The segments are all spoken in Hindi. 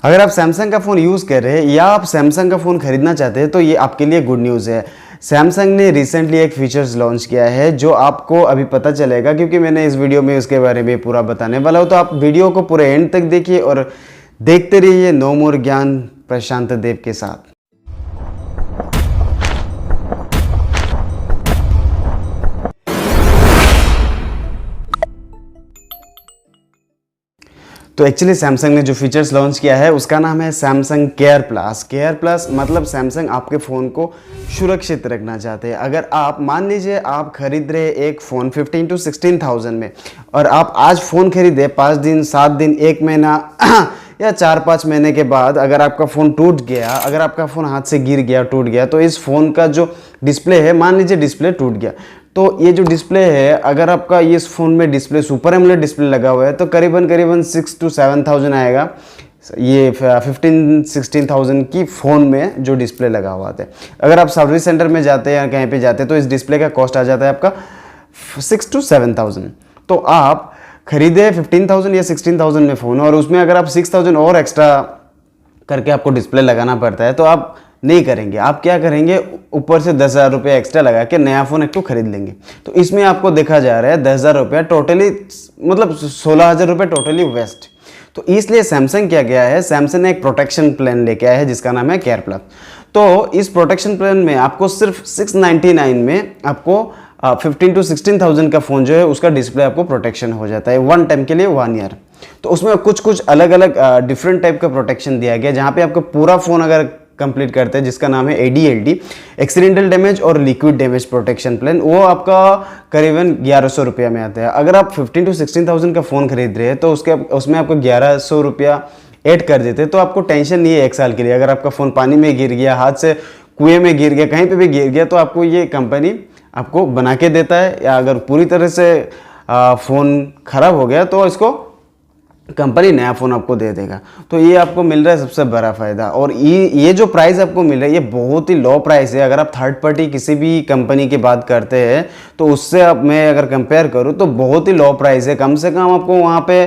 अगर आप सैमसंग का फ़ोन यूज़ कर रहे हैं या आप सैमसंग का फ़ोन खरीदना चाहते हैं तो ये आपके लिए गुड न्यूज़ है। सैमसंग ने रिसेंटली एक फीचर्स लॉन्च किया है जो आपको अभी पता चलेगा, क्योंकि मैंने इस वीडियो में उसके बारे में पूरा बताने वाला हूँ। तो आप वीडियो को पूरे एंड तक देखिए और देखते रहिए नो मोर ज्ञान प्रशांत देव के साथ। तो एक्चुअली सैमसंग ने जो फीचर्स लॉन्च किया है उसका नाम है Samsung care plus. Care plus मतलब सैमसंग आपके फ़ोन को सुरक्षित रखना चाहते हैं। अगर आप मान लीजिए आप खरीद रहे एक फ़ोन 15 to 16,000 में और आप आज फ़ोन खरीदे 5 दिन 7 दिन 1 महीना या 4-5 महीने के बाद अगर आपका फ़ोन टूट गया, अगर आपका फ़ोन हाथ से गिर गया, टूट गया, तो इस फ़ोन का जो डिस्प्ले है, मान लीजिए डिस्प्ले टूट गया, तो ये जो डिस्प्ले है अगर आपका इस फ़ोन में डिस्प्ले सुपर एमोलेड डिस्प्ले लगा हुआ है तो करीबन 6 to 7,000 आएगा। ये 15-16,000 की फ़ोन में जो डिस्प्ले लगा हुआ है। अगर आप सर्विस सेंटर में जाते हैं या कहीं पे जाते हैं तो इस डिस्प्ले का कॉस्ट आ जाता है आपका 6 to 7,000। तो आप खरीदे 15,000 या 16,000 में फ़ोन और उसमें अगर आप 6,000 और एक्स्ट्रा करके आपको डिस्प्ले लगाना पड़ता है तो आप नहीं करेंगे। आप क्या करेंगे, ऊपर से 10,000 रुपये एक्स्ट्रा लगा के नया फ़ोन एक तो खरीद लेंगे। तो इसमें आपको देखा जा रहा है 10,000 रुपया टोटली, मतलब 16,000 रुपये टोटली वेस्ट। तो इसलिए सैमसंग क्या गया है, सैमसंग ने एक प्रोटेक्शन प्लान लेके आया है जिसका नाम है केयर प्लस। तो इस प्रोटेक्शन प्लान में आपको सिर्फ 699 में आपको 15 to 16,000 का फ़ोन जो है उसका डिस्प्ले आपको प्रोटेक्शन हो जाता है 1 टाइम के लिए 1 ईयर। तो उसमें कुछ अलग अलग डिफरेंट टाइप का प्रोटेक्शन दिया गया, जहाँ पे आपका पूरा फ़ोन अगर कंप्लीट करते हैं जिसका नाम है ADLD, एक्सीडेंटल डैमेज और लिक्विड डैमेज प्रोटेक्शन प्लान, वो आपका करीबन 1100 रुपया में आता है। अगर आप 15 to 16,000 का फ़ोन खरीद रहे हैं तो उसमें आपको 1100 रुपया ऐड कर देते हैं, तो आपको टेंशन नहीं है 1 साल के लिए। अगर आपका फ़ोन पानी में गिर गया, हाथ से कुएं में गिर गया, कहीं पे भी गिर गया, तो आपको ये कंपनी आपको बना के देता है। या अगर पूरी तरह से फ़ोन ख़राब हो गया तो इसको कंपनी नया फ़ोन आपको दे देगा। तो ये आपको मिल रहा है सबसे बड़ा फ़ायदा। और ये जो प्राइस आपको मिल रहा है ये बहुत ही लो प्राइस है। अगर आप थर्ड पार्टी किसी भी कंपनी की बात करते हैं तो उससे अब मैं अगर कंपेयर करूँ तो बहुत ही लो प्राइस है। कम से कम आपको वहाँ पे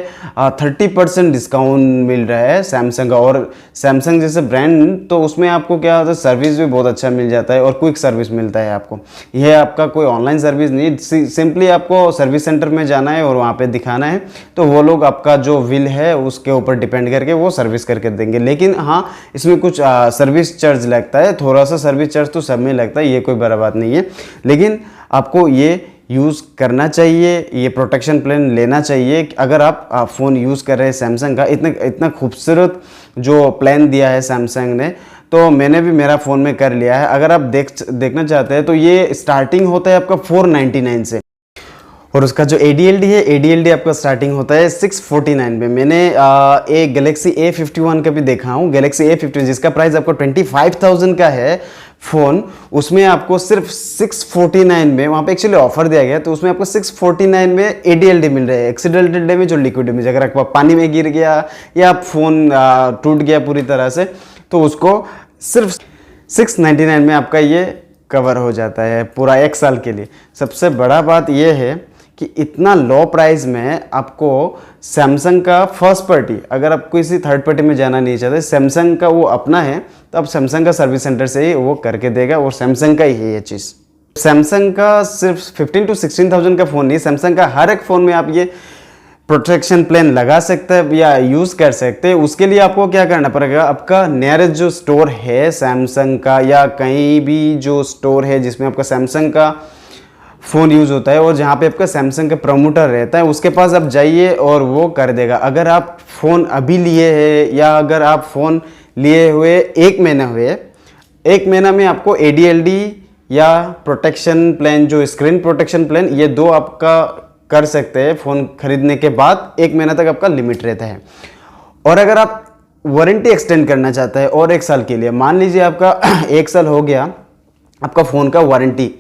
30% डिस्काउंट मिल रहा है सैमसंग का। और सैमसंग जैसे ब्रांड तो उसमें आपको क्या होता है, सर्विस भी बहुत अच्छा मिल जाता है और क्विक सर्विस मिलता है आपको। यह आपका कोई ऑनलाइन सर्विस नहीं, सिंपली आपको सर्विस सेंटर में जाना है और वहाँ पर दिखाना है, तो वो लोग आपका जो बिल है उसके ऊपर डिपेंड करके वो सर्विस करके देंगे। लेकिन हाँ, इसमें कुछ सर्विस चार्ज लगता है, थोड़ा सा सर्विस चार्ज तो सब में लगता है, ये कोई बड़ा बात नहीं है। लेकिन आपको ये यूज़ करना चाहिए, ये प्रोटेक्शन प्लान लेना चाहिए। अगर आप फ़ोन यूज़ कर रहे हैं सैमसंग का, इतना खूबसूरत जो प्लान दिया है सैमसंग ने, तो मैंने भी मेरा फ़ोन में कर लिया है। अगर आप देखना चाहते हैं तो ये स्टार्टिंग होता है आपका 499 से, और उसका जो ADLD है, ADLD आपका स्टार्टिंग होता है 649 में। मैंने एक गैलेक्सी A51 का भी देखा हूँ, गैलेक्सी A51 जिसका प्राइस आपको 25,000 का है फ़ोन, उसमें आपको सिर्फ 649 में, वहाँ पे एक्चुअली ऑफर दिया गया, तो उसमें आपको 649 में ADLD मिल रहा है, एक्सीडेंटल डैमेज और लिक्विड डैमेज। अगर आपको पानी में गिर गया या फ़ोन टूट गया पूरी तरह से तो उसको सिर्फ 699 में आपका ये कवर हो जाता है पूरा 1 साल के लिए। सबसे बड़ा बात यह है कि इतना लो प्राइस में आपको सैमसंग का फर्स्ट पार्टी, अगर आप किसी थर्ड पार्टी में जाना नहीं चाहते, सैमसंग का वो अपना है, तो आप सैमसंग का सर्विस सेंटर से ही वो करके देगा और सैमसंग का ही है ये चीज़। सैमसंग का सिर्फ 15 to 16,000 का फ़ोन नहीं, सैमसंग का हर एक फ़ोन में आप ये प्रोटेक्शन प्लान लगा सकते हैं या यूज़ कर सकते हैं। उसके लिए आपको क्या करना पड़ेगा, आपका नियरेस्ट जो स्टोर है सैमसंग का या कहीं भी जो स्टोर है जिसमें आपका सैमसंग का फ़ोन यूज़ होता है और जहाँ पे आपका सैमसंग का प्रमोटर रहता है, उसके पास आप जाइए और वो कर देगा। अगर आप फ़ोन अभी लिए हैं या अगर आप फ़ोन लिए हुए 1 महीना हुए, 1 महीना में आपको ADLD या प्रोटेक्शन प्लान, जो स्क्रीन प्रोटेक्शन प्लान, ये 2 आपका कर सकते हैं। फ़ोन खरीदने के बाद 1 महीना तक आपका लिमिट रहता है। और अगर आप वारंटी एक्सटेंड करना चाहते हैं और 1 साल के लिए, मान लीजिए आपका 1 साल हो गया आपका फ़ोन का वारंटी,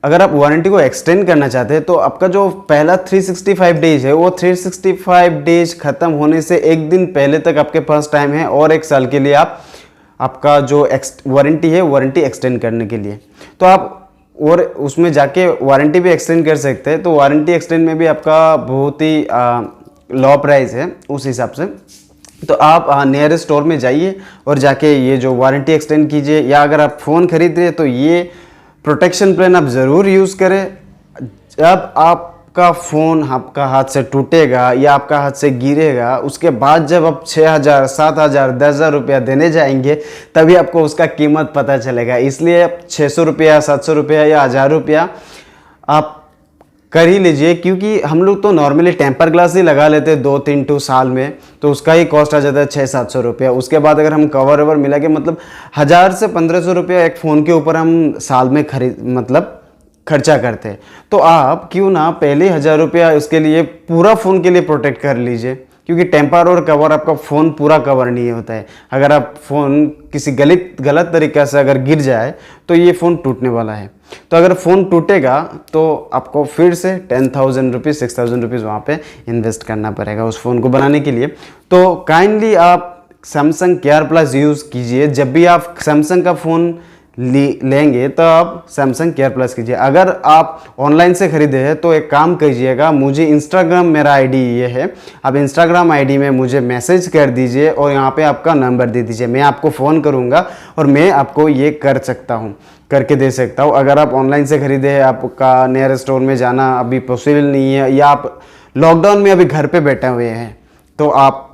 अगर आप वारंटी को एक्सटेंड करना चाहते हैं तो आपका जो पहला 365 डेज है, वो 365 डेज ख़त्म होने से 1 दिन पहले तक आपके पास टाइम है और 1 साल के लिए आपका जो वारंटी है, वारंटी एक्सटेंड करने के लिए। तो आप और उसमें जाके वारंटी भी एक्सटेंड कर सकते हैं। तो वारंटी एक्सटेंड में भी आपका बहुत ही लो प्राइस है उस हिसाब से। तो आप नियरेस्ट स्टोर में जाइए और जाके ये जो वारंटी एक्सटेंड कीजिए, या अगर आप फ़ोन खरीद रहे हैं तो ये प्रोटेक्शन प्लान आप ज़रूर यूज़ करें। जब आपका फ़ोन आपका हाथ से टूटेगा या आपका हाथ से गिरेगा, उसके बाद जब आप 6,000, 7,000, 10,000 रुपया देने जाएंगे, तभी आपको उसका कीमत पता चलेगा। इसलिए 600 रुपया, 700 रुपया या 1,000 रुपया आप कर ही लीजिए, क्योंकि हम लोग तो नॉर्मली टेम्पर ग्लास ही लगा लेते हैं 2-3 साल में, तो उसका ही कॉस्ट आ जाता है 600-700 रुपया। उसके बाद अगर हम कवर ववर मिला के मतलब 1,000 से 1,500 रुपया एक फ़ोन के ऊपर हम साल में खर्चा करते हैं। तो आप क्यों ना पहले 1,000 रुपया उसके लिए पूरा फ़ोन के लिए प्रोटेक्ट कर लीजिए, क्योंकि टेम्पर और कवर आपका फ़ोन पूरा कवर नहीं होता है। अगर आप फ़ोन किसी गलत तरीक़े से अगर गिर जाए तो ये फ़ोन टूटने वाला है। तो अगर फ़ोन टूटेगा तो आपको फिर से 10,000 रुपीज़, 6,000 रुपीज़ वहाँ पे इन्वेस्ट करना पड़ेगा उस फ़ोन को बनाने के लिए। तो काइंडली आप सैमसंग केयर प्लस यूज़ कीजिए। जब भी आप सैमसंग का फ़ोन लेंगे तो आप सैमसंग केयर प्लस कीजिए। अगर आप ऑनलाइन से ख़रीदे हैं तो एक काम कीजिएगा, मुझे इंस्टाग्राम, मेरा आईडी ये है, आप इंस्टाग्राम आईडी में मुझे मैसेज कर दीजिए और यहाँ पे आपका नंबर दे दीजिए। मैं आपको फ़ोन करूँगा और मैं आपको ये करके दे सकता हूँ। अगर आप ऑनलाइन से ख़रीदे हैं, आपका नियर स्टोर में जाना अभी पॉसिबल नहीं है, या आप लॉकडाउन में अभी घर पे बैठे हुए हैं, तो आप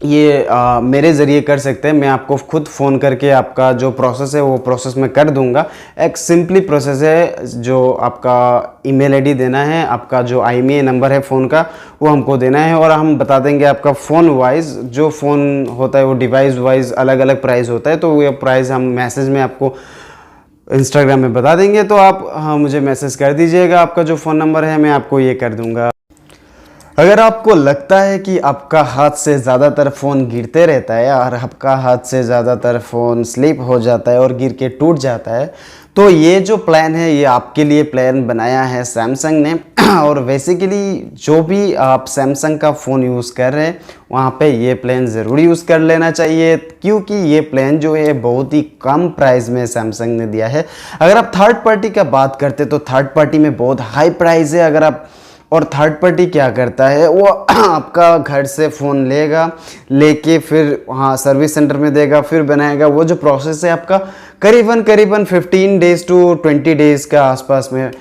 ये मेरे ज़रिए कर सकते हैं। मैं आपको खुद फ़ोन करके आपका जो प्रोसेस है वो प्रोसेस मैं कर दूंगा। एक सिंपली प्रोसेस है, जो आपका ईमेल आईडी देना है, आपका जो IMEI नंबर है फ़ोन का वो हमको देना है, और हम बता देंगे आपका फ़ोन वाइज, जो फ़ोन होता है वो डिवाइस वाइज अलग अलग प्राइस होता है, तो ये प्राइस हम मैसेज में आपको इंस्टाग्राम में बता देंगे। तो आप मुझे मैसेज कर दीजिएगा, आपका जो फ़ोन नंबर है मैं आपको ये कर दूंगा। अगर आपको लगता है कि आपका हाथ से ज़्यादातर फ़ोन गिरते रहता है और आपका हाथ से ज़्यादातर फ़ोन स्लिप हो जाता है और गिर के टूट जाता है, तो ये जो प्लान है ये आपके लिए प्लान बनाया है सैमसंग ने। और बेसिकली जो भी आप सैमसंग का फ़ोन यूज़ कर रहे हैं वहाँ पे ये प्लान ज़रूर यूज़ कर लेना चाहिए, क्योंकि ये प्लान जो है बहुत ही कम प्राइस में सैमसंग ने दिया है। अगर आप थर्ड पार्टी का बात करते तो थर्ड पार्टी में बहुत हाई प्राइस है। अगर आप और थर्ड पार्टी क्या करता है, वो आपका घर से फ़ोन लेके फिर वहाँ सर्विस सेंटर में देगा, फिर बनाएगा। वो जो प्रोसेस है आपका करीबन 15 डेज़ टू 20 डेज़ का आसपास में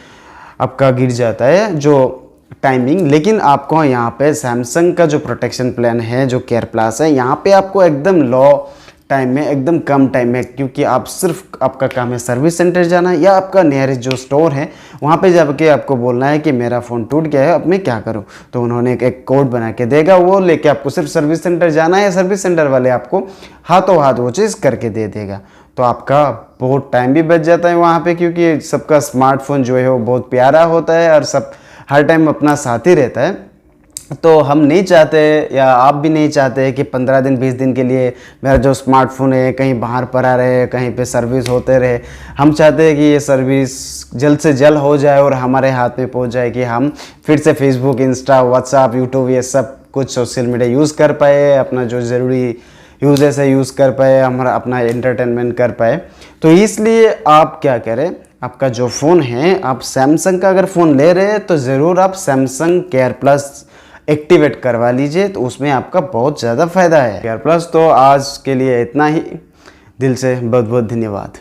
आपका गिर जाता है जो टाइमिंग। लेकिन आपको यहाँ पे सैमसंग का जो प्रोटेक्शन प्लान है, जो केयर प्लस है, यहाँ पे आपको एकदम लो टाइम में, एकदम कम टाइम में, क्योंकि आप सिर्फ आपका काम है सर्विस सेंटर जाना या आपका नियरेस्ट जो स्टोर है वहाँ पे जाके आपको बोलना है कि मेरा फ़ोन टूट गया है, अब मैं क्या करूँ। तो उन्होंने एक कोड बना के देगा, वो लेके आपको सिर्फ सर्विस सेंटर जाना है, सर्विस सेंटर वाले आपको हाथों हाथ वो चीज़ करके दे देगा। तो आपका बहुत टाइम भी बच जाता है वहाँ पे, क्योंकि सबका स्मार्टफोन जो है वो बहुत प्यारा होता है और सब हर टाइम अपना साथ ही रहता है। तो हम नहीं चाहते, या आप भी नहीं चाहते कि 15 दिन 20 दिन के लिए मेरा जो स्मार्टफोन है कहीं बाहर पड़ा रहे, कहीं पे सर्विस होते रहे। हम चाहते हैं कि ये सर्विस जल्द से जल्द हो जाए और हमारे हाथ में पहुंच जाए, कि हम फिर से फेसबुक, इंस्टा, व्हाट्सएप, यूट्यूब ये सब कुछ सोशल मीडिया यूज़ कर पाए, अपना जो ज़रूरी यूज़ है यूज़ कर पाए, हमारा अपना एंटरटेनमेंट कर पाए। तो इसलिए आप क्या करें, आपका जो फ़ोन है, आप सैमसंग का अगर फ़ोन ले रहे हैं तो ज़रूर आप सैमसंग केयर प्लस एक्टिवेट करवा लीजिए, तो उसमें आपका बहुत ज़्यादा फ़ायदा है केयर प्लस। तो आज के लिए इतना ही, दिल से बहुत बहुत धन्यवाद।